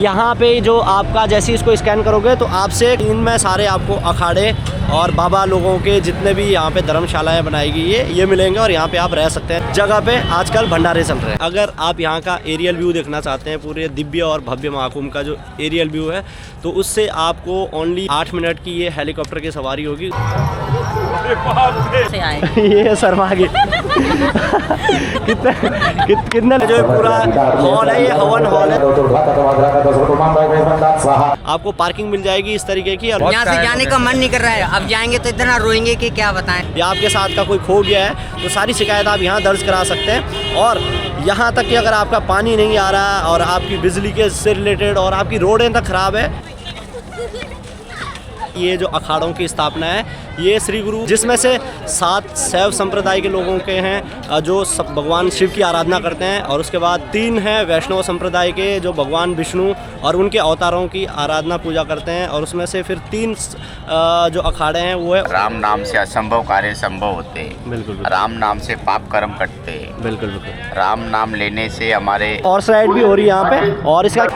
यहाँ पे जो आपका जैसे इसको स्कैन करोगे तो आपसे इनमें सारे आपको अखाड़े और बाबा लोगों के जितने भी यहाँ पे धर्मशालाएं बनाई गई है ये मिलेंगे और यहाँ पे आप रह सकते हैं। जगह पे आजकल भंडारे चल रहे हैं। अगर आप यहाँ का एरियल व्यू देखना चाहते हैं, पूरे दिव्य और भव्य महाकुंभ का जो एरियल व्यू है, तो उससे आपको ओनली 8 मिनट की ये हेलीकॉप्टर की सवारी होगी। ये शर्मा गए कितने जो है पूरा हॉल है, ये हवन हॉल है। आपको पार्किंग मिल जाएगी इस तरीके की। यहाँ से जाने का मन नहीं कर रहा है, अब जाएंगे तो इतना रोएंगे कि क्या बताएं। या आपके साथ का कोई खो गया है तो सारी शिकायत आप यहाँ दर्ज करा सकते हैं। और यहाँ तक कि अगर आपका पानी नहीं आ रहा है और आपकी बिजली के से रिलेटेड और आपकी रोडें तक खराब है, ये जो अखाड़ों की स्थापना है ये श्री गुरु, जिसमें से 7 शैव संप्रदाय के लोगों के हैं जो भगवान शिव की आराधना करते हैं, और उसके बाद 3 हैं वैष्णव संप्रदाय के जो भगवान विष्णु और उनके अवतारों की आराधना पूजा करते हैं, और उसमें से फिर 3 जो अखाड़े हैं वो है राम नाम से असंभव कार्य संभव होते हैं। बिल्कुल। राम नाम से पाप कर्म कटते हैं। बिल्कुल बिल्कुल। राम नाम लेने से हमारे और स्लाइड भी हो रही है यहाँ पे। और इसका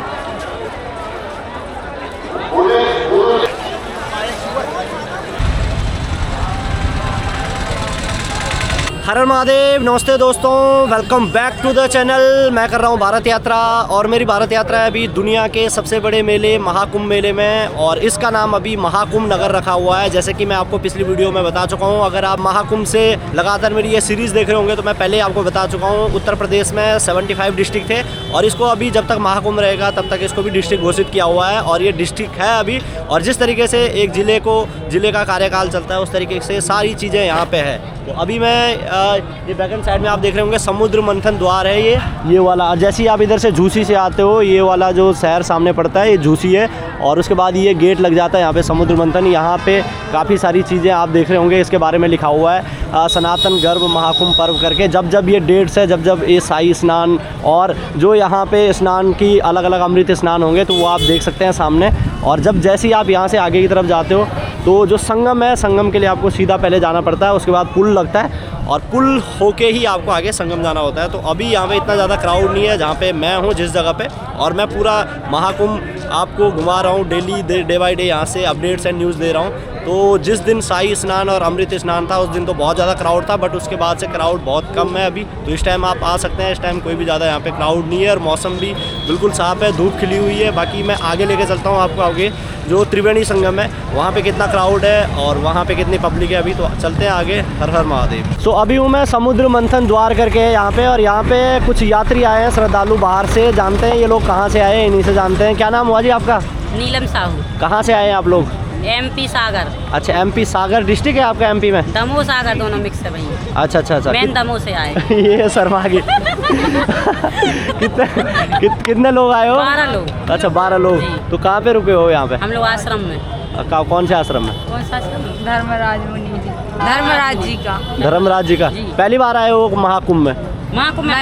हर हर महादेव। नमस्ते दोस्तों, welcome back to the channel. मैं कर रहा हूँ भारत यात्रा, और मेरी भारत यात्रा है अभी दुनिया के सबसे बड़े मेले महाकुंभ मेले में, और इसका नाम अभी महाकुंभ नगर रखा हुआ है। जैसे कि मैं आपको पिछली वीडियो में बता चुका हूँ, अगर आप महाकुंभ से लगातार मेरी ये सीरीज़ देख रहे होंगे तो मैं पहले आपको बता चुका हूँ उत्तर प्रदेश में 75 डिस्ट्रिक्ट थे, और इसको अभी जब तक महाकुंभ रहेगा तब तक इसको भी डिस्ट्रिक्ट घोषित किया हुआ है, और ये डिस्ट्रिक्ट है अभी। और जिस तरीके से एक ज़िले का कार्यकाल चलता है उस तरीके से सारी चीज़ें यहाँ पे है। तो अभी मैं ये बैक एंड साइड में आप देख रहे होंगे समुद्र मंथन द्वार है ये वाला। जैसे ही आप इधर से झूसी से आते हो, ये वाला जो शहर सामने पड़ता है ये झूसी है, और उसके बाद ये गेट लग जाता है यहाँ पे समुद्र मंथन। यहाँ पे काफ़ी सारी चीज़ें आप देख रहे होंगे, इसके बारे में लिखा हुआ है सनातन गर्भ महाकुंभ पर्व करके। जब ये डेट्स है, जब ये शाही स्नान और जो यहाँ पे स्नान की अलग अलग अमृत स्नान होंगे तो वो आप देख सकते हैं सामने। और जैसे ही आप यहाँ से आगे की तरफ जाते हो तो जो संगम है, संगम के लिए आपको सीधा पहले जाना पड़ता है, उसके बाद पुल लगता है, और पुल होके ही आपको आगे संगम जाना होता है। तो अभी यहाँ पे इतना ज़्यादा क्राउड नहीं है जहाँ पे मैं हूँ जिस जगह पे, और मैं पूरा महाकुंभ आपको घुमा रहा हूँ डेली, डे बाई डे यहाँ से अपडेट्स एंड न्यूज़ दे रहा हूँ। तो जिस दिन शाही स्नान और अमृत स्नान था उस दिन तो बहुत ज़्यादा क्राउड था, बट उसके बाद से क्राउड बहुत कम है अभी। तो इस टाइम आप आ सकते हैं, इस टाइम कोई भी ज़्यादा यहाँ पे क्राउड नहीं है, और मौसम भी बिल्कुल साफ़ है, धूप खिली हुई है। बाकी मैं आगे लेके चलता हूँ आपको आगे जो त्रिवेणी संगम है वहाँ पे कितना क्राउड है और वहाँ पे कितनी पब्लिक है अभी। तो चलते हैं आगे। हर हर महादेव। सो अभी हूँ मैं समुद्र मंथन द्वार करके यहाँ पे, और यहाँ पे कुछ यात्री आए हैं श्रद्धालु बाहर से। जानते हैं ये लोग कहाँ से आए हैं, इन्हीं से जानते हैं। क्या नाम हुआ जी आपका? नीलम साहू। कहाँ से आए हैं आप लोग? MP सागर। अच्छा, MP सागर डिस्ट्रिक्ट है आपका MP में? दमोह सागर दोनों मिक्स है भैया। अच्छा। मैं दमोह से आए। ये शर्मा गए कितने लोग आए हो? 12 लोग। अच्छा, 12 लोग। तो कहाँ पे रुके हो यहाँ पे? हम लोग आश्रम में। कौन से आश्रम में? कौन सा आश्रम? धर्मराज मुनि जी, धर्मराज जी का। धर्मराज जी का। पहली बार आए हो महाकुंभ में? महाकुंभ में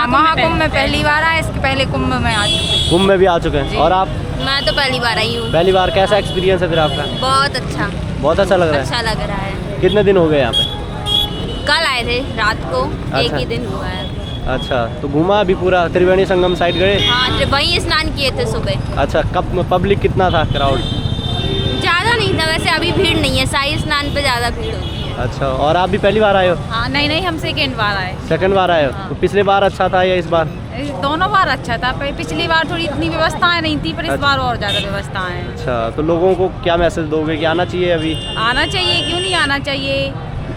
महाकुंभ में पहली बार आए, इसके पहले कुंभ में आ चुके हैं। कुंभ में भी आ चुके हैं। और आप? मैं तो पहली बार आई हूँ। पहली बार। कैसा एक्सपीरियंस है फिर आपका? बहुत अच्छा। बहुत अच्छा लग रहा है? अच्छा लग रहा है। कितने दिन हो गए यहाँ पे? कल आए थे रात को। अच्छा। एक ही दिन हुआ है। अच्छा, तो घूमा अभी पूरा त्रिवेणी संगम साइड गए? हाँ, वहीं स्नान किए थे सुबह। अच्छा, कब पब्लिक कितना था क्राउड? ज़्यादा नहीं था वैसे, अभी भीड़ नहीं है, शाही स्नान पे ज़्यादा भीड़ होती है। अच्छा, और आप भी पहली बार आए हो? हाँ, नहीं हम सेकेंड बार आए। सेकंड बार आए हो? तो पिछले बार अच्छा था या इस बार? दोनों बार अच्छा था, पिछली बार थोड़ी इतनी व्यवस्थाएं नहीं थी, पर इस बार और ज़्यादा व्यवस्थाएं हैं। अच्छा, तो लोगों को क्या मैसेज दोगे कि आना चाहिए अभी? आना चाहिए, क्यों नहीं आना चाहिए,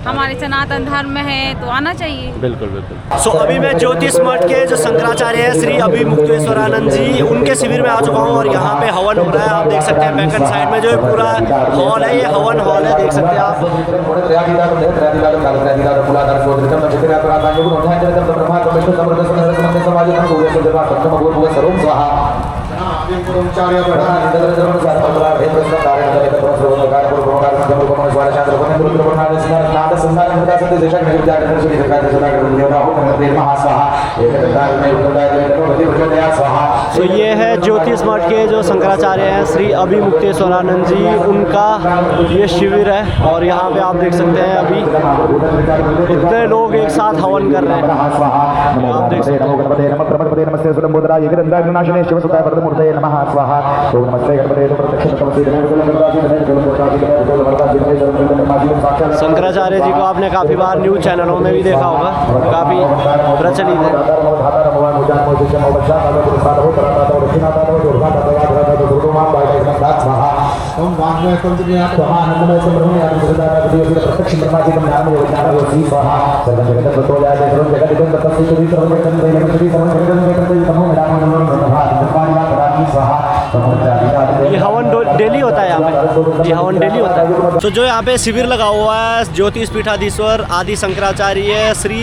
हमारे सनातन धर्म में है तो आना चाहिए। बिल्कुल बिल्कुल। सो अभी मैं ज्योतिष मठ के जो शंकराचार्य हैं श्री अभिमुक्तेश्वरानंद जी, उनके शिविर में आ चुका हूँ, और यहाँ पे हवन हो रहा है। आप देख सकते हैं बैक एंड साइड में जो है पूरा हॉल है, ये हवन हॉल है, देख सकते हैं आप। तो ये है ज्योतिष मठ के जो शंकराचार्य हैं श्री अभिमुक्तेश्वरानंद जी, उनका ये शिविर है, और यहाँ पे आप देख सकते हैं अभी इतने लोग एक साथ हवन कर रहे हैं। आप देख सकते हैं। नमः स्वाहा ओम नमस्ते गणपते शंकराचार्य जी को आपने काफ़ी बार न्यूज़ चैनलों में भी देखा होगा, काफ़ी प्रचलित है। ये हवन डेली होता है यहाँ पे, ये हवन डेली होता है। तो जो यहाँ पे शिविर लगा हुआ है ज्योतिष पीठाधीश्वर आदि शंकराचार्य श्री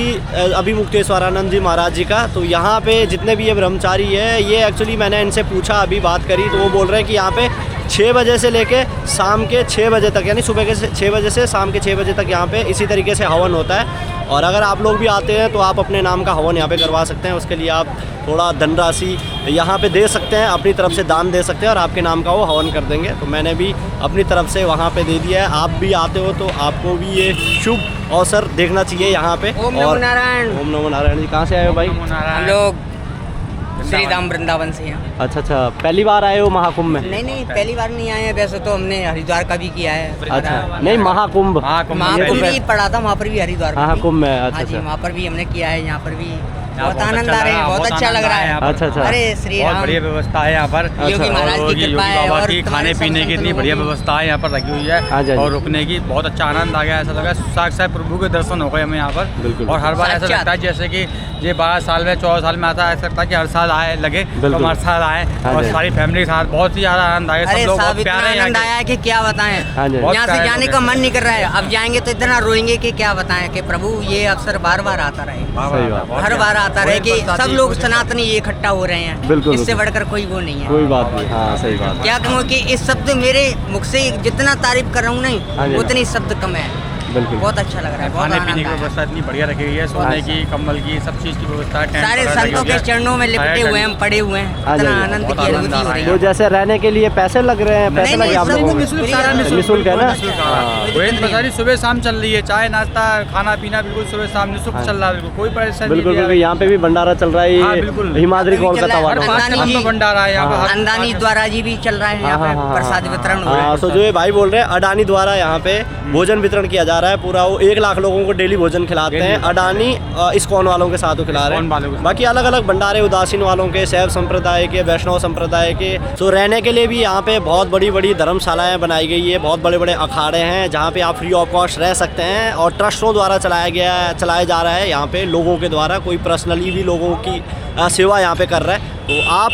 अभिमुक्तेश्वरानंद जी महाराज जी का, तो यहाँ पे जितने भी ये ब्रह्मचारी है, ये एक्चुअली मैंने इनसे पूछा, अभी बात करी, तो वो बोल रहे हैं कि यहाँ पे 6 बजे से लेके शाम के 6 बजे तक, यानी सुबह के 6 बजे से शाम के 6 बजे तक यहाँ पे इसी तरीके से हवन होता है। और अगर आप लोग भी आते हैं तो आप अपने नाम का हवन यहाँ पे करवा सकते हैं। उसके लिए आप थोड़ा धनराशि यहाँ पे दे सकते हैं, अपनी तरफ से दान दे सकते हैं और आपके नाम का वो हवन कर देंगे। तो मैंने भी अपनी तरफ से वहाँ पे दे दिया है। आप भी आते हो तो आपको भी ये शुभ अवसर देखना चाहिए यहाँ पे। ओम नमो नारायण। ओम नमो नारायण जी। कहाँ से आए हो भाई? हम लोग श्री राम वृंदावन से हैं। अच्छा, पहली बार आए हो महाकुंभ में? नहीं, पहली बार नहीं आए हैं, वैसे तो हमने हरिद्वार का भी किया है। अच्छा, नहीं महाकुंभ भी पढ़ा था, वहाँ पर भी हरिद्वार महाकुंभ में। अच्छा, वहाँ पर भी हमने किया है, यहाँ पर भी बहुत आनंद आ रहे हैं, बहुत अच्छा लग रहा है। अच्छा, अरे श्री राम, बढ़िया व्यवस्था है यहाँ पर। योगी महाराज की कृपा है बाबा और की खाने पीने की इतनी बढ़िया व्यवस्था है यहाँ पर लगी हुई है और रुकने की बहुत अच्छा आनंद आ गया। ऐसा लगा साक्षात प्रभु के दर्शन हो गए हमें यहाँ पर। और हर बार ऐसा लगता है जैसे कि ये 12 साल में 14 साल में आता है, ऐसा लगता है कि हर साल आए लगे तो हर साल आए और सारी फैमिली के साथ बहुत ही ज्यादा आनंद आया। सब लोग बहुत प्यारे आनंद आया है कि क्या बताएं, यहाँ से जाने का मन नहीं कर रहा है। अब जाएंगे तो इतना रोएंगे कि क्या बताएं कि प्रभु ये अवसर बार बार आता रहे, हर बार आता रहे कि सब लोग सनातनी ये इकट्ठा हो रहे हैं। बिल्कुल, इससे बढ़कर कोई वो नहीं है, कोई बात नहीं। हाँ, सही बात। क्या कहूँ कि इस शब्द मेरे मुख से जितना तारीफ कर रहा हूँ नहीं उतनी शब्द कम है। बिल्कुल, बहुत अच्छा लग रहा है। खाने पीने की व्यवस्था इतनी बढ़िया रखी हुई है, सोने की, कंबल की, सब चीज की व्यवस्था है। सारे संतों के चरणों में लिपटे हुए हैं, पड़े हुए हैं, इतना आनंद की अनुभूति हो रही है। तो जैसे रहने के लिए पैसे लग रहे हैं? पैसे लगे आप लोगों को? निःशुल्क है ना? सुबह शाम चल रही है, चाय नाश्ता खाना पीना बिल्कुल सुबह शाम निःशुल्क चल रहा है, बिल्कुल कोई परेशानी बिल्कुल। यहाँ पे भी भंडारा चल रहा है, बिल्कुल हिमाद्री कोलकाता वाला भंडारा है यहाँ पर। अंदानी द्वारा जी भी चल रहा है यहाँ पे, प्रसाद वितरण हो रहा है। तो जो ये भाई बोल रहे हैं अडानी द्वारा यहाँ पे भोजन वितरण किया जा रहा है पूरा। वो 1 लाख लोगों को डेली भोजन खिलाते हैं। अडानी इस्कॉन वालों के साथ वो खिला रहे हैं। बाकी अलग अलग भंडारे उदासीन वालों के, शैव संप्रदाय के, वैष्णव संप्रदाय के। तो रहने के लिए भी यहाँ पे बहुत बड़ी बड़ी धर्मशालाएं बनाई गई है, बहुत बड़े बड़े अखाड़े हैं जहाँ पे आप फ्री ऑफ कॉस्ट रह सकते हैं। और ट्रस्टों द्वारा चलाया जा रहा है यहाँ पे, लोगों के द्वारा, कोई पर्सनली भी लोगों की सेवा यहाँ पे कर रहा है। तो आप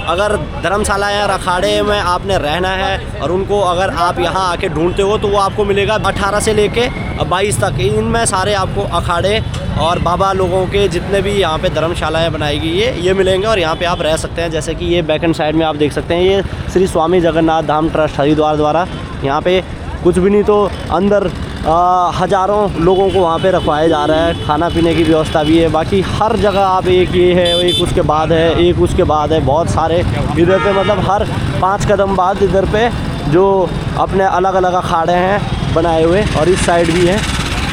अगर धर्मशाला या अखाड़े में आपने रहना है और उनको अगर आप यहाँ आके ढूंढते हो तो वो आपको मिलेगा 18 से लेके 22 तक। इनमें सारे आपको अखाड़े और बाबा लोगों के जितने भी यहाँ पे धर्मशालाएं बनाई गई है ये मिलेंगे और यहाँ पे आप रह सकते हैं। जैसे कि ये बैक एंड साइड में आप देख सकते हैं, ये श्री स्वामी जगन्नाथ धाम ट्रस्ट हरिद्वार द्वारा यहाँ पे कुछ भी नहीं तो अंदर हज़ारों लोगों को वहाँ पे रखवाया जा रहा है। खाना पीने की व्यवस्था भी है। बाकी हर जगह आप एक ये है, एक उसके बाद है, एक उसके बाद है, बहुत सारे इधर पे, मतलब हर 5 कदम बाद इधर पे जो अपने अलग अलग अखाड़े हैं बनाए हुए। और इस साइड भी है,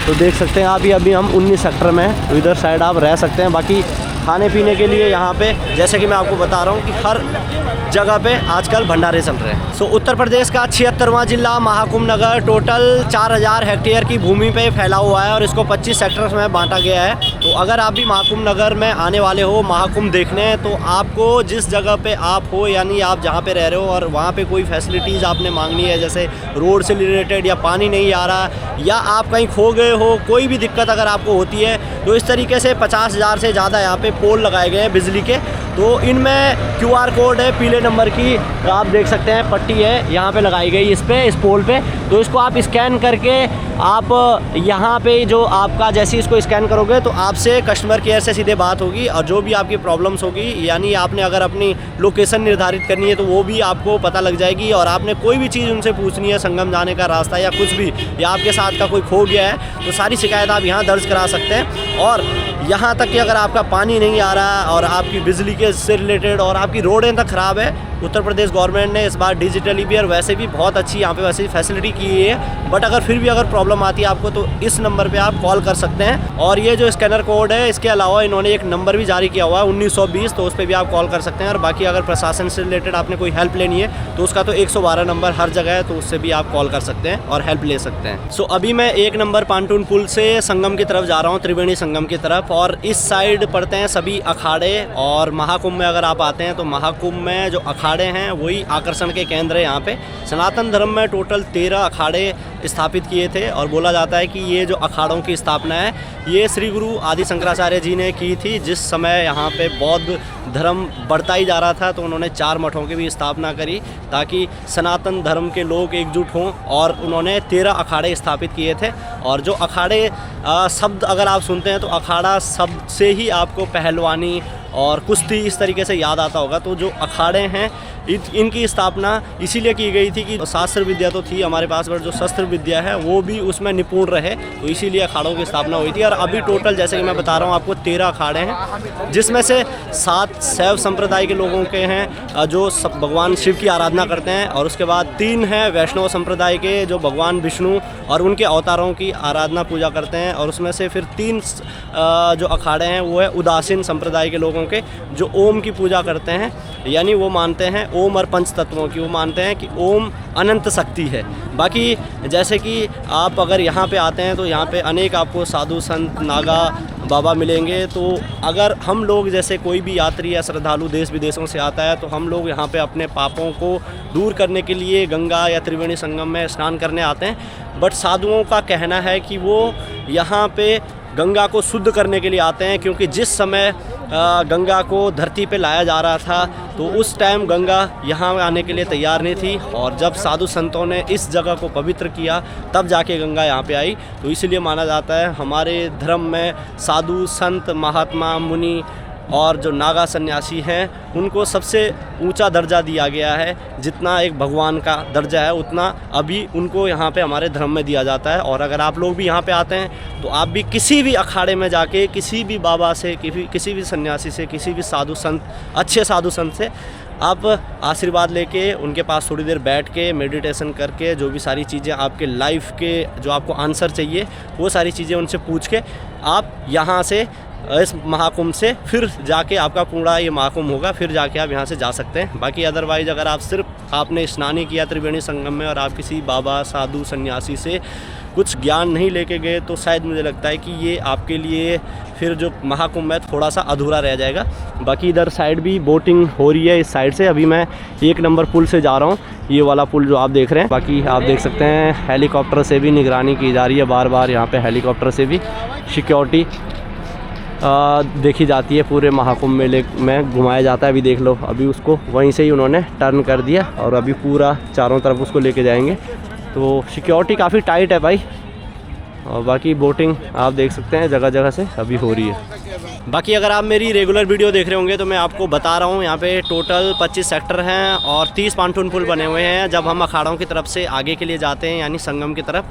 तो देख सकते हैं आप। अभी हम 19 सेक्टर में हैं, तो इधर साइड आप रह सकते हैं। बाकी खाने पीने के लिए यहाँ पे जैसे कि मैं आपको बता रहा हूँ कि हर जगह पे आजकल भंडारे चल रहे हैं। सो उत्तर प्रदेश का 76वां जिला महाकुंभ नगर टोटल 4000 हेक्टेयर की भूमि पे फैला हुआ है और इसको 25 सेक्टर्स में बांटा गया है। तो अगर आप भी महाकुंभ नगर में आने वाले हो महाकुंभ देखने, तो आपको जिस जगह पे आप हो, यानी आप जहाँ पे रह रहे हो और वहाँ पे कोई फैसिलिटीज़ आपने मांगनी है, जैसे रोड से रिलेटेड या पानी नहीं आ रहा या आप कहीं खो गए हो, कोई भी दिक्कत अगर आपको होती है, तो इस तरीके से 50,000 से ज़्यादा यहाँ पे पोल लगाए गए हैं बिजली के। तो इनमें QR कोड है, पीले नंबर की आप देख सकते हैं पट्टी है यहाँ पे लगाई गई इस पोल पे। तो इसको आप स्कैन करके आप यहाँ पे जो आपका जैसे इसको स्कैन करोगे तो आपसे कस्टमर केयर से सीधे बात होगी और जो भी आपकी प्रॉब्लम्स होगी, यानी आपने अगर अपनी लोकेशन निर्धारित करनी है तो वो भी आपको पता लग जाएगी। और आपने कोई भी चीज़ उनसे पूछनी है, संगम जाने का रास्ता या कुछ भी, या आपके साथ का कोई खो गया है, तो सारी शिकायत आप यहाँ दर्ज करा सकते हैं। और यहाँ तक कि अगर आपका पानी नहीं आ रहा और आपकी बिजली के से रिलेटेड और आपकी रोडें तक ख़राब है, उत्तर प्रदेश गवर्नमेंट ने इस बार डिजिटली भी और वैसे भी बहुत अच्छी यहाँ पे वैसे फैसिलिटी की है। बट अगर फिर भी अगर प्रॉब्लम आती है आपको तो इस नंबर पे आप कॉल कर सकते हैं। और ये जो स्कैनर कोड है इसके अलावा इन्होंने एक नंबर भी जारी किया हुआ है 1920, तो उस पर भी आप कॉल कर सकते हैं। और बाकी अगर प्रशासन से रिलेटेड आपने कोई हेल्प लेनी है तो उसका तो 112 नंबर हर जगह है, तो उससे भी आप कॉल कर सकते हैं और हेल्प ले सकते हैं। सो अभी मैं 1 नंबर पांटून पुल से संगम की तरफ जा रहा हूँ, त्रिवेणी संगम की तरफ। और इस साइड पड़ते हैं सभी अखाड़े। और महाकुंभ में अगर आप आते हैं तो महाकुंभ में जो अखाड़े हैं वही आकर्षण के केंद्र है। यहाँ पे सनातन धर्म में टोटल 13 अखाड़े स्थापित किए थे। और बोला जाता है कि ये जो अखाड़ों की स्थापना है ये श्री गुरु आदि शंकराचार्य जी ने की थी। जिस समय यहाँ पे बौद्ध धर्म बढ़ता ही जा रहा था तो उन्होंने 4 मठों की भी स्थापना करी ताकि सनातन धर्म के लोग एकजुट हों। और उन्होंने 13 अखाड़े स्थापित किए थे। और जो अखाड़े शब्द अगर आप सुनते हैं तो अखाड़ा शब्द से ही आपको पहलवानी और कुश्ती इस तरीके से याद आता होगा। तो जो अखाड़े हैं इनकी स्थापना इसीलिए की गई थी कि शास्त्र विद्या तो थी हमारे पास, पर जो शस्त्र विद्या है वो भी उसमें निपुण रहे, तो इसीलिए अखाड़ों की स्थापना हुई थी। और अभी टोटल जैसे कि मैं बता रहा हूँ आपको 13 अखाड़े हैं, जिसमें से 7 शैव संप्रदाय के लोगों के हैं जो भगवान शिव की आराधना करते हैं। और उसके बाद 3 हैं वैष्णव संप्रदाय के जो भगवान विष्णु और उनके अवतारों की आराधना पूजा करते हैं। और उसमें से फिर 3 जो अखाड़े हैं वो है उदासीन संप्रदाय के लोगों के जो ओम की पूजा करते हैं, यानी वो मानते हैं ओम और पंच तत्वों की, वो मानते हैं कि ओम अनंत शक्ति है। बाकी जैसे कि आप अगर यहाँ पे आते हैं तो यहाँ पे अनेक आपको साधु संत नागा बाबा मिलेंगे। तो अगर हम लोग जैसे कोई भी यात्री या श्रद्धालु देश विदेशों से आता है तो हम लोग यहाँ पे अपने पापों को दूर करने के लिए गंगा या त्रिवेणी संगम में स्नान करने आते हैं। बट साधुओं का कहना है कि वो यहाँ पे गंगा को शुद्ध करने के लिए आते हैं, क्योंकि जिस समय गंगा को धरती पे लाया जा रहा था तो उस टाइम गंगा यहाँ आने के लिए तैयार नहीं थी। और जब साधु संतों ने इस जगह को पवित्र किया तब जाके गंगा यहाँ पे आई। तो इसलिए माना जाता है हमारे धर्म में साधु संत महात्मा मुनि और जो नागा सन्यासी हैं उनको सबसे ऊंचा दर्जा दिया गया है। जितना एक भगवान का दर्जा है उतना अभी उनको यहाँ पे हमारे धर्म में दिया जाता है। और अगर आप लोग भी यहाँ पे आते हैं तो आप भी किसी भी अखाड़े में जाके किसी भी बाबा से किसी भी सन्यासी से किसी भी साधु संत अच्छे साधु संत से आप आशीर्वाद लेके उनके पास थोड़ी देर बैठ के मेडिटेशन करके जो भी सारी चीज़ें आपके लाइफ के जो आपको आंसर चाहिए वो सारी चीज़ें उनसे पूछ के आप यहाँ से इस महाकुंभ से फिर जाके आपका पूरा ये महाकुंभ होगा, फिर जाके आप यहाँ से जा सकते हैं। बाकी अदरवाइज़ अगर आप सिर्फ आपने स्नान ही किया त्रिवेणी संगम में और आप किसी बाबा साधु सन्यासी से कुछ ज्ञान नहीं लेके गए तो शायद मुझे लगता है कि ये आपके लिए फिर जो महाकुंभ है थोड़ा सा अधूरा रह जाएगा। बाकी इधर साइड भी बोटिंग हो रही है इस साइड से। अभी मैं 1 नंबर पुल से जा रहा हूँ, ये वाला पुल जो आप देख रहे हैं। बाकी आप देख सकते हैं हेलीकॉप्टर से भी निगरानी की जा रही है, बार बार यहाँ पे हेलीकॉप्टर से भी सिक्योरिटी देखी जाती है। पूरे महाकुंभ मेले में घुमाया जाता है। अभी देख लो, अभी उसको वहीं से ही उन्होंने टर्न कर दिया और अभी पूरा चारों तरफ उसको लेके जाएंगे। तो सिक्योरिटी काफ़ी टाइट है भाई। और बाकी बोटिंग आप देख सकते हैं जगह जगह से अभी हो रही है। बाकी अगर आप मेरी रेगुलर वीडियो देख रहे होंगे तो मैं आपको बता रहा हूँ यहाँ पे टोटल 25 सेक्टर हैं और 30 पांटून पुल बने हुए हैं। जब हम अखाड़ों की तरफ से आगे के लिए जाते हैं यानी संगम की तरफ,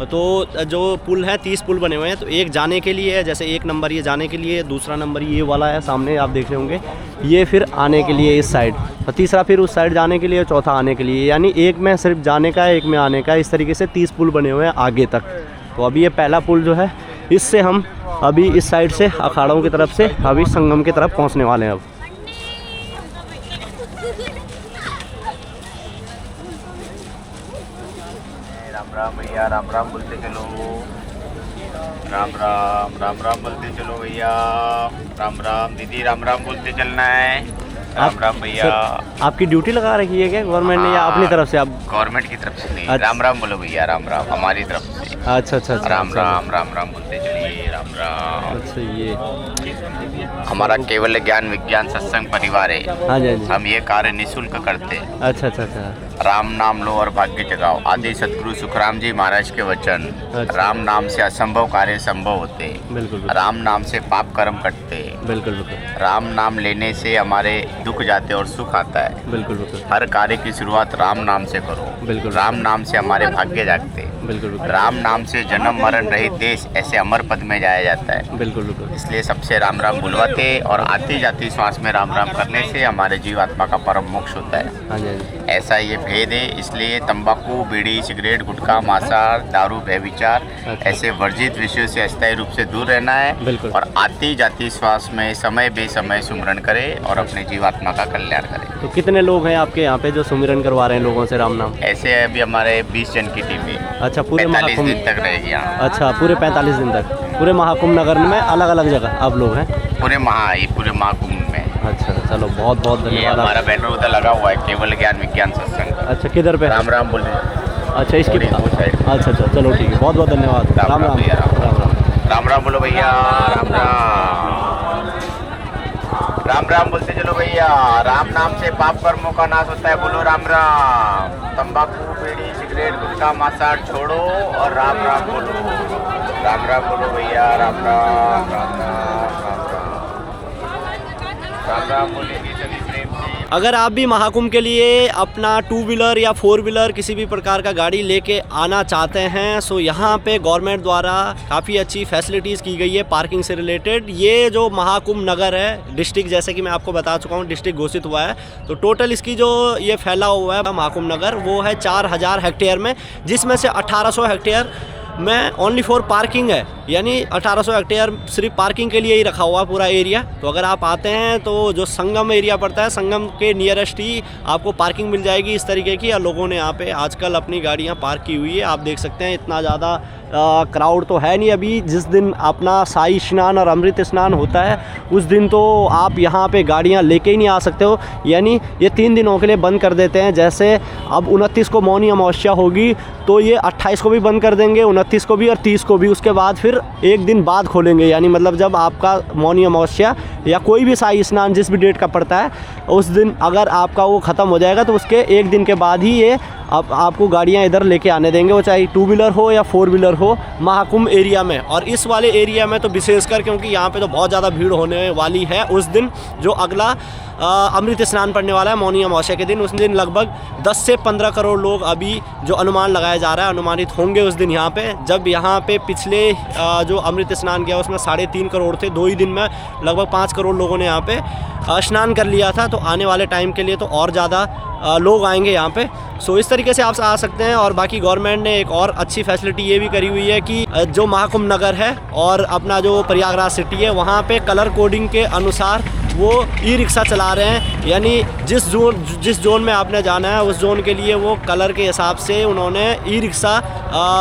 तो जो पुल है 30 पुल बने हुए हैं। तो एक जाने के लिए है, जैसे 1 नंबर ये जाने के लिए, दूसरा नंबर ये वाला है सामने आप देख रहे होंगे, ये फिर आने के लिए इस साइड, और तीसरा फिर उस साइड जाने के लिए, चौथा आने के लिए। यानी एक में सिर्फ जाने का है, एक में आने का है। इस तरीके से 30 पुल बने हुए हैं आगे तक। तो अभी ये पहला पुल जो है इससे हम अभी इस साइड से अखाड़ों की तरफ से अभी संगम की तरफ पहुंचने वाले हैं। अब राम राम भैया, राम राम बोलते चलो, राम राम राम राम बोलते चलो भैया, राम राम दीदी, राम राम बोलते चलना है, राम राम भैया। आपकी ड्यूटी लगा रखी है क्या गवर्नमेंट ने या अपनी तरफ से? आप गवर्नमेंट की तरफ से नहीं। अच्छा। राम राम बोलो भैया, राम राम हमारी तरफ से। अच्छा अच्छा अच्छा। राम राम राम राम बोलते चलिए, राम राम। अच्छा, ये हमारा केवल ज्ञान विज्ञान सत्संग परिवार है। हाँ जी हाँ जी। हम ये कार्य निःशुल्क करते हैं। अच्छा अच्छा अच्छा। राम नाम लो और भाग्य जगाओ, आदि सतगुरु सुखराम जी महाराज के वचन। अच्छा। राम नाम से असंभव कार्य संभव होते हैं। बिल्कुल राम नाम से पाप कर्म कटते हैं। बिल्कुल बिल्कुल। राम नाम लेने से हमारे दुख जाते और सुख आता है। बिल्कुल बिल्कुल। हर कार्य की शुरुआत राम नाम से करो। बिल्कुल। राम नाम से हमारे भाग्य जागते हैं। बिल्कुल बिल्कुल। राम नाम से जन्म मरण रहित देश ऐसे अमर पद में जाया जाता है। बिल्कुल बिल्कुल। इसलिए सबसे राम राम बुलवाते और आती जाती श्वास में राम राम करने से हमारे जीवात्मा का परम मोक्ष होता है। हाँ जी, हाँ जी। ऐसा ये भेद है। इसलिए तंबाकू, बीड़ी, सिगरेट, गुटखा, मांसाहार, दारू, व्यभिचार ऐसे वर्जित विषयों से अस्थायी रूप से दूर रहना है। बिल्कुल। और आती जाती श्वास में समय बेसमय सुमिरन करे और अपने जीवात्मा का कल्याण करे। तो कितने लोग हैं आपके यहाँ पे जो सुमिरन करवा रहे हैं लोगों से राम नाम? ऐसे अभी हमारे 20 जन की टीम है। अच्छा, पूरे 45 महाकुंभ दिन तक रहेगी यहाँ। अच्छा, पूरे 45 दिन तक पूरे महाकुंभ नगर में अलग अलग जगह आप लोग हैं? पूरे महाकुंभ में। अच्छा, चलो बहुत बहुत ये धन्यवाद। हमारा बैनर उधर लगा हुआ है, केवल ज्ञान विज्ञान सत्संग। अच्छा, किधर पे? राम राम बोले। अच्छा, इसकी अच्छा, चलो ठीक है, बहुत बहुत धन्यवाद। राम राम भैया, राम राम बोलो भैया, राम राम बोलते चलो भैया। राम नाम से पाप कर्मों का नाश होता है, बोलो राम राम। तंबाकू, बीड़ी, सिगरेट, गुटखा, मांसाहार छोड़ो और राम राम बोलो। राम बोलो भैया, राम राम राम राम राम राम राम राम बोलेंगे सभी प्रेम से। अगर आप भी महाकुंभ के लिए अपना 2 व्हीलर या 4 व्हीलर किसी भी प्रकार का गाड़ी लेके आना चाहते हैं, सो यहाँ पे गवर्नमेंट द्वारा काफ़ी अच्छी फैसिलिटीज़ की गई है पार्किंग से रिलेटेड। ये जो महाकुंभ नगर है, डिस्ट्रिक्ट जैसे कि मैं आपको बता चुका हूँ, डिस्ट्रिक्ट घोषित हुआ है, तो टोटल इसकी जो ये फैला हुआ है महाकुंभ नगर वो है 4000 हेक्टेयर में, जिसमें से 1800 हेक्टेयर में ओनली फॉर पार्किंग है। यानी 1800 हेक्टेयर सिर्फ पार्किंग के लिए ही रखा हुआ पूरा एरिया। तो अगर आप आते हैं तो जो संगम एरिया पड़ता है, संगम के नियरेस्ट ही आपको पार्किंग मिल जाएगी इस तरीके की। और लोगों ने यहाँ पे आजकल अपनी गाड़ियाँ पार्क की हुई है, आप देख सकते हैं। इतना ज़्यादा क्राउड तो है नहीं अभी। जिस दिन अपना शाही स्नान और अमृत स्नान होता है उस दिन तो आप यहाँ पे गाड़ियाँ लेके ही नहीं आ सकते हो। यानी ये 3 दिनों के लिए बंद कर देते हैं। जैसे अब 29 को मौनी अमावस्या होगी तो ये 28 को भी बंद कर देंगे, 29 को भी और 30 को भी। उसके बाद फिर एक दिन बाद खोलेंगे। यानी मतलब जब आपका मौनी अमावस्या या कोई भी शाही स्नान जिस भी डेट का पड़ता है उस दिन अगर आपका वो ख़त्म हो जाएगा तो उसके एक दिन के बाद ही ये अब आपको गाड़ियाँ इधर लेके आने देंगे, वो चाहे 2 व्हीलर हो या 4 व्हीलर हो महाकुंभ एरिया में। और इस वाले एरिया में तो विशेषकर क्योंकि यहाँ पे तो बहुत ज़्यादा भीड़ होने वाली है उस दिन, जो अगला अमृत स्नान पड़ने वाला है मौनी अमावस्या के दिन। उस दिन लगभग 10 से 15 करोड़ लोग अभी जो अनुमान लगाया जा रहा है अनुमानित होंगे उस दिन यहाँ पे। जब यहाँ पे पिछले जो अमृत स्नान किया उसमें 3.5 करोड़ थे, 2 ही दिन में लगभग 5 करोड़ लोगों ने यहाँ पे स्नान कर लिया था। तो आने वाले टाइम के लिए तो और ज़्यादा लोग आएंगे यहाँ पे। सो इस तरीके से आप आ सकते हैं। और बाकी गवर्नमेंट ने एक और अच्छी फैसिलिटी ये भी करी हुई है कि जो महाकुंभ नगर है और अपना जो प्रयागराज सिटी है वहाँ पे कलर कोडिंग के अनुसार वो ई-रिक्शा चला रहे हैं। यानी जिस जोन में आपने जाना है उस जोन के लिए वो कलर के हिसाब से उन्होंने ई-रिक्शा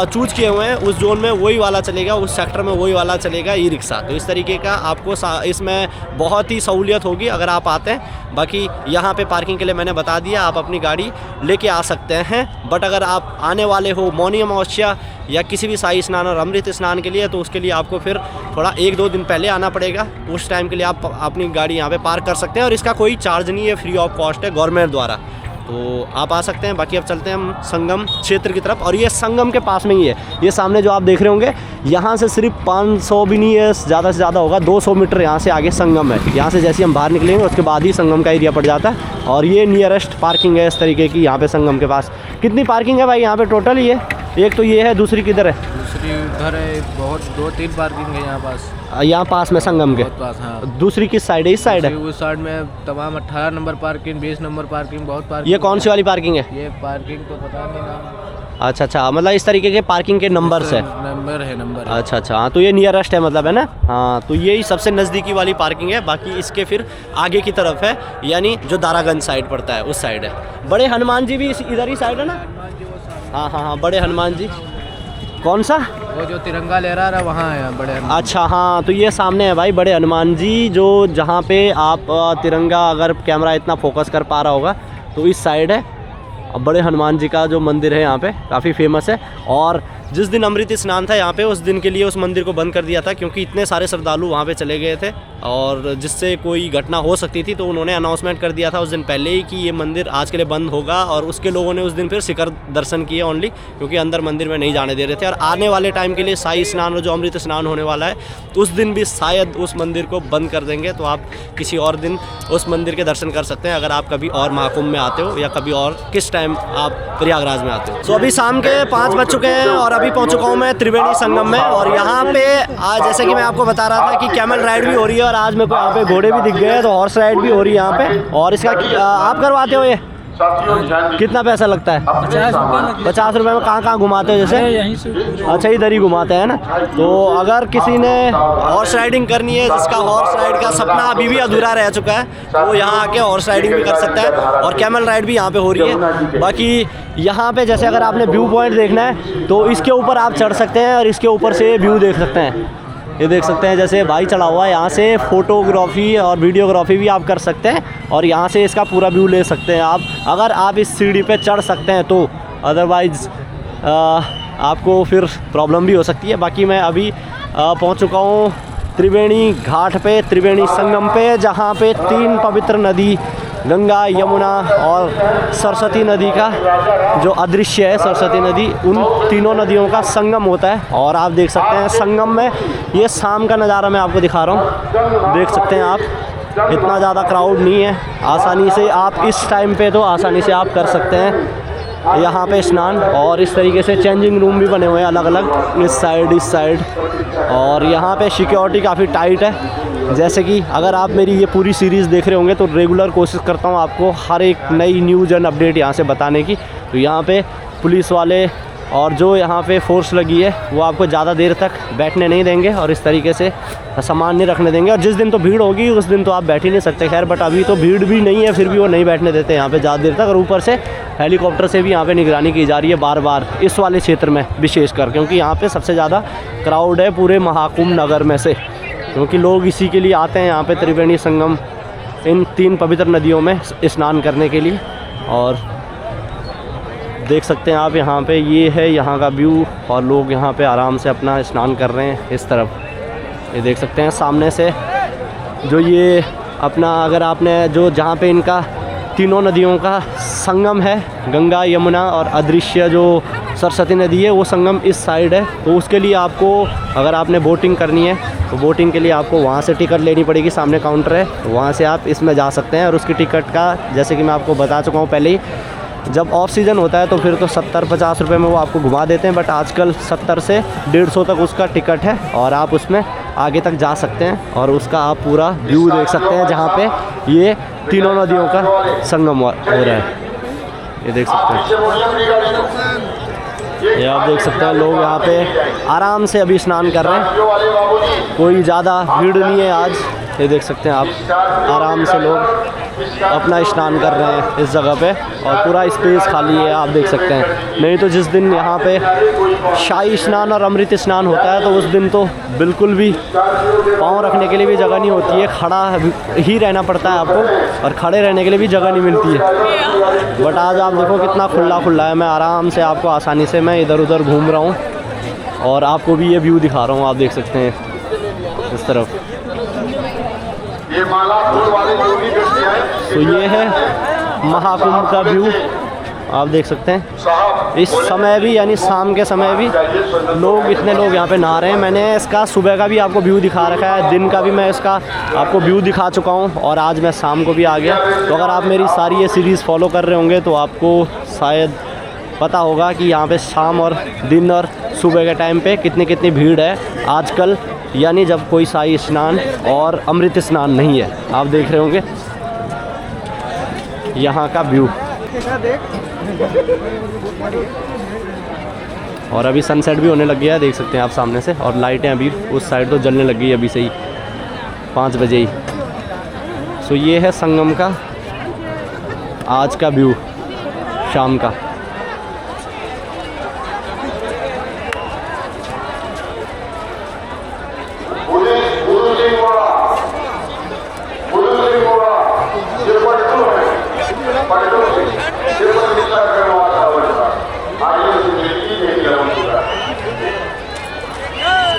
चूज किए हुए हैं। उस जोन में वही वाला चलेगा, उस सेक्टर में वही वाला चलेगा ई-रिक्शा। तो इस तरीके का आपको इसमें बहुत ही सहूलियत होगी अगर आप आते हैं। बाकी यहाँ पे पार्किंग के लिए मैंने बता दिया, आप अपनी गाड़ी लेके आ सकते हैं। बट अगर आप आने वाले हो मौनी अमावस्या या किसी भी शाही स्नान और अमृत स्नान के लिए तो उसके लिए आपको फिर थोड़ा 1-2 दिन पहले आना पड़ेगा। उस टाइम के लिए आप अपनी गाड़ी यहाँ पे पार्क कर सकते हैं और इसका कोई चार्ज नहीं है, फ्री ऑफ कॉस्ट है गवर्नमेंट द्वारा। तो आप आ सकते हैं। बाकी अब चलते हैं हम संगम क्षेत्र की तरफ। और ये संगम के पास में ही है, ये सामने जो आप देख रहे होंगे यहाँ से सिर्फ 500 भी नहीं है, ज़्यादा से ज़्यादा होगा 200 मीटर यहाँ से आगे संगम है। यहाँ से जैसे हम बाहर निकलेंगे उसके बाद ही संगम का एरिया पड़ जाता है। और ये नियरेस्ट पार्किंग है इस तरीके की यहाँ पे संगम के पास। कितनी पार्किंग है भाई यहाँ पे टोटल? ये एक तो ये है, दूसरी किधर है? दूसरी उधर है, बहुत 2-3 पार्किंग है यहाँ पास। यहाँ पास में संगम के पास, हाँ। दूसरी किस साइड है? इस साइड है? उस साइड में तमाम 18 नंबर पार्किंग, 20 नंबर पार्किंग, बहुत पार्किंग। ये कौन सी वाली पार्किंग है? ये पार्किंग तो पता नहीं नाम। अच्छा, मतलब इस तरीके के पार्किंग के नंबर्स है? नंबर है, नंबर। अच्छा, हाँ। तो ये नियरेस्ट है मतलब, है ना? हाँ, तो यही सबसे नज़दीकी वाली पार्किंग है। बाकी इसके फिर आगे की तरफ है, यानी जो दारागंज साइड पड़ता है उस साइड है। बड़े हनुमान जी भी इधर ही साइड है ना? हाँ, बड़े हनुमान जी। कौन सा? वो जो तिरंगा लहरा रहा है वहाँ है बड़े हनुमान। अच्छा, हाँ, तो ये सामने है भाई बड़े हनुमान जी, जो जहाँ पे आप तिरंगा अगर कैमरा इतना फोकस कर पा रहा होगा तो इस साइड है। अब बड़े हनुमान जी का जो मंदिर है यहाँ पे काफ़ी फेमस है। और जिस दिन अमृत स्नान था यहाँ पे उस दिन के लिए उस मंदिर को बंद कर दिया था क्योंकि इतने सारे श्रद्धालु वहाँ पे चले गए थे। और जिससे कोई घटना हो सकती थी, तो उन्होंने अनाउंसमेंट कर दिया था उस दिन पहले ही कि ये मंदिर आज के लिए बंद होगा। और उसके लोगों ने उस दिन फिर शिखर दर्शन किए ओनली, क्योंकि अंदर मंदिर में नहीं जाने दे रहे थे। और आने वाले टाइम के लिए शाही स्नान और जो अमृत स्नान होने वाला है, तो उस दिन भी शायद उस मंदिर को बंद कर देंगे। तो आप किसी और दिन उस मंदिर के दर्शन कर सकते हैं, अगर आप कभी और महाकुंभ में आते हो या कभी और किस टाइम आप प्रयागराज में आते हो। तो अभी शाम के 5 बज चुके हैं और अभी पहुंच चुका हूं मैं त्रिवेणी संगम में। और यहाँ पे आज जैसे कि मैं आपको बता रहा था कि कैमल राइड भी हो रही है, और आज मेरे को यहाँ पे घोड़े भी दिख गए हैं, तो हॉर्स राइड भी हो रही है यहाँ पे। और इसका आप करवाते हो ये कितना पैसा लगता है? 50 रुपये में कहाँ घुमाते हो? जैसे यहीं से अच्छा इधर ही घुमाते हैं ना। तो अगर किसी ने हॉर्स राइडिंग करनी है, जिसका हॉर्स राइड का सपना अभी भी अधूरा रह चुका है, तो वो यहाँ आके हॉर्स राइडिंग भी कर सकता है। और कैमल राइड भी यहाँ पे हो रही है। बाकी यहाँ पे जैसे अगर आपने व्यू पॉइंट देखना है तो इसके ऊपर आप चढ़ सकते हैं और इसके ऊपर से व्यू देख सकते हैं। ये देख सकते हैं जैसे भाई चढ़ा हुआ है, यहाँ से फ़ोटोग्राफी और वीडियोग्राफी भी आप कर सकते हैं और यहाँ से इसका पूरा व्यू ले सकते हैं आप, अगर आप इस सीढ़ी पे चढ़ सकते हैं तो। अदरवाइज़ आपको फिर प्रॉब्लम भी हो सकती है। बाकी मैं अभी पहुँच चुका हूँ त्रिवेणी घाट पे, त्रिवेणी संगम पे, जहाँ पे 3 पवित्र नदी गंगा, यमुना और सरस्वती नदी का जो अदृश्य है, सरस्वती नदी, उन तीनों नदियों का संगम होता है। और आप देख सकते हैं संगम में ये शाम का नज़ारा मैं आपको दिखा रहा हूँ। देख सकते हैं आप, इतना ज़्यादा क्राउड नहीं है, आसानी से आप इस टाइम पे तो आसानी से आप कर सकते हैं यहाँ पे स्नान। और इस तरीके से चेंजिंग रूम भी बने हुए हैं अलग अलग, इस साइड। और यहाँ पे सिक्योरिटी काफ़ी टाइट है। जैसे कि अगर आप मेरी ये पूरी सीरीज़ देख रहे होंगे तो रेगुलर कोशिश करता हूँ आपको हर एक नई न्यूज़ एंड अपडेट यहाँ से बताने की। तो यहाँ पे पुलिस वाले और जो यहाँ पे फोर्स लगी है वो आपको ज़्यादा देर तक बैठने नहीं देंगे और इस तरीके से सामान नहीं रखने देंगे। और जिस दिन तो भीड़ होगी उस दिन तो आप बैठ ही नहीं सकते, खैर, बट अभी तो भीड़ भी नहीं है, फिर भी वो नहीं बैठने देते यहाँ पे ज़्यादा देर तक। और ऊपर से हेलीकॉप्टर से भी यहाँ पे निगरानी की जा रही है बार बार, इस वाले क्षेत्र में विशेषकर, क्योंकि यहाँ पे सबसे ज़्यादा क्राउड है पूरे महाकुंभ नगर में से, क्योंकि लोग इसी के लिए आते हैं यहाँ पे त्रिवेणी संगम, इन 3 पवित्र नदियों में स्नान करने के लिए। और देख सकते हैं आप यहाँ पे, ये है यहाँ का व्यू और लोग यहाँ पे आराम से अपना स्नान कर रहे हैं इस तरफ। ये देख सकते हैं सामने से जो ये अपना, अगर आपने जो जहाँ पे इनका तीनों नदियों का संगम है, गंगा, यमुना और अदृश्य जो सरस्वती नदी है, वो संगम इस साइड है। तो उसके लिए आपको, अगर आपने बोटिंग करनी है तो बोटिंग के लिए आपको वहाँ से टिकट लेनी पड़ेगी, सामने काउंटर है, वहाँ से आप इसमें जा सकते हैं। और उसकी टिकट का जैसे कि मैं आपको बता चुका हूँ पहले ही, जब ऑफ सीज़न होता है तो फिर तो 70-50 रुपये में वो आपको घुमा देते हैं, बट आजकल 70 से 150 तक उसका टिकट है और आप उसमें आगे तक जा सकते हैं और उसका आप पूरा व्यू देख सकते हैं, जहाँ पे ये तीनों नदियों का संगम हो रहा है। ये देख सकते हैं, ये आप देख सकते हैं लोग यहाँ पे आराम से अभी स्नान कर रहे हैं, कोई ज़्यादा भीड़ नहीं है आज। ये देख सकते हैं आप, आराम से लोग अपना स्नान कर रहे हैं इस जगह पे और पूरा स्पेस खाली है, आप देख सकते हैं। नहीं तो जिस दिन यहाँ पे शाही स्नान और अमृत स्नान होता है तो उस दिन तो बिल्कुल भी पाँव रखने के लिए भी जगह नहीं होती है, खड़ा ही रहना पड़ता है आपको और खड़े रहने के लिए भी जगह नहीं मिलती है। बट आज आप देखो कितना खुला है, मैं आराम से आपको आसानी से मैं इधर उधर घूम रहा हूँ और आपको भी ये व्यू दिखा रहा हूँ, आप देख सकते हैं इस तरफ। तो ये है महाकुंभ का व्यू, आप देख सकते हैं। इस समय भी यानी शाम के समय भी इतने लोग यहाँ पे नहा रहे हैं। मैंने इसका सुबह का भी आपको व्यू दिखा रखा है, दिन का भी मैं इसका आपको व्यू दिखा चुका हूँ और आज मैं शाम को भी आ गया। तो अगर आप मेरी सारी ये सीरीज़ फॉलो कर रहे होंगे तो आपको शायद पता होगा कि यहाँ पे शाम और दिन और सुबह के टाइम पे कितनी भीड़ है आजकल, यानी जब कोई शाही स्नान और अमृत स्नान नहीं है। आप देख रहे होंगे यहाँ का व्यू। और अभी सनसेट भी होने लग गया है, देख सकते हैं आप सामने से, और लाइटें अभी उस साइड तो जलने लग गई अभी से ही 5 बजे ही। सो ये है संगम का आज का व्यू शाम का। Yeah.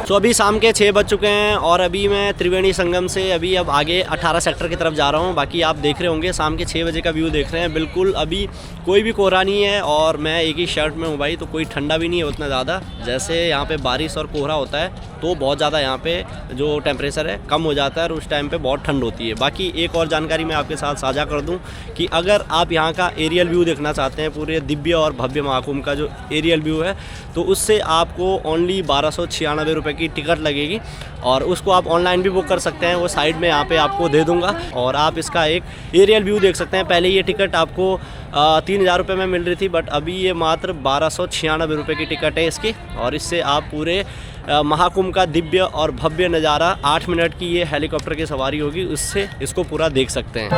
तो अभी शाम के 6 बज चुके हैं और अभी मैं त्रिवेणी संगम से अब आगे 18 सेक्टर की तरफ जा रहा हूँ। बाकी आप देख रहे होंगे शाम के 6 बजे का व्यू देख रहे हैं। बिल्कुल अभी कोई भी कोहरा नहीं है और मैं एक ही शर्ट में हूँ भाई, तो कोई ठंडा भी नहीं है उतना ज़्यादा। जैसे यहाँ पे बारिश और कोहरा होता है तो बहुत ज़्यादा यहाँ पे जो टेम्परेचर है कम हो जाता है और उस टाइम पे बहुत ठंड होती है। बाकी एक और जानकारी मैं आपके साथ साझा कर दूँ कि अगर आप यहाँ का एरियल व्यू देखना चाहते हैं, पूरे दिव्य और भव्य महाकुंभ का जो एरियल व्यू है, तो उससे आपको ओनली 1296 रुपये की टिकट लगेगी और उसको आप ऑनलाइन भी बुक कर सकते हैं। वो साइड में यहाँ पे आपको दे दूंगा और आप इसका एक एरियल व्यू देख सकते हैं। पहले ये टिकट आपको 3000 रुपये में मिल रही थी, बट अभी ये मात्र 1296 रुपये की टिकट है इसकी और इससे आप पूरे महाकुंभ का दिव्य और भव्य नज़ारा 8 मिनट की ये हेलीकॉप्टर की सवारी होगी, उससे इसको पूरा देख सकते हैं।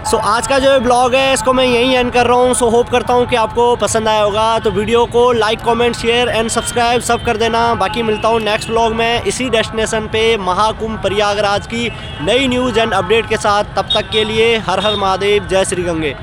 सो आज का जो ब्लॉग है इसको मैं यहीं एंड कर रहा हूँ। सो होप करता हूँ कि आपको पसंद आया होगा। तो वीडियो को like, comment, share and subscribe सब कर देना। बाकी मिलता हूँ नेक्स्ट ब्लॉग में इसी डेस्टिनेशन पे महाकुंभ प्रयागराज की नई न्यूज़ एंड अपडेट के साथ। तब तक के लिए हर हर महादेव, जय श्री गंगे।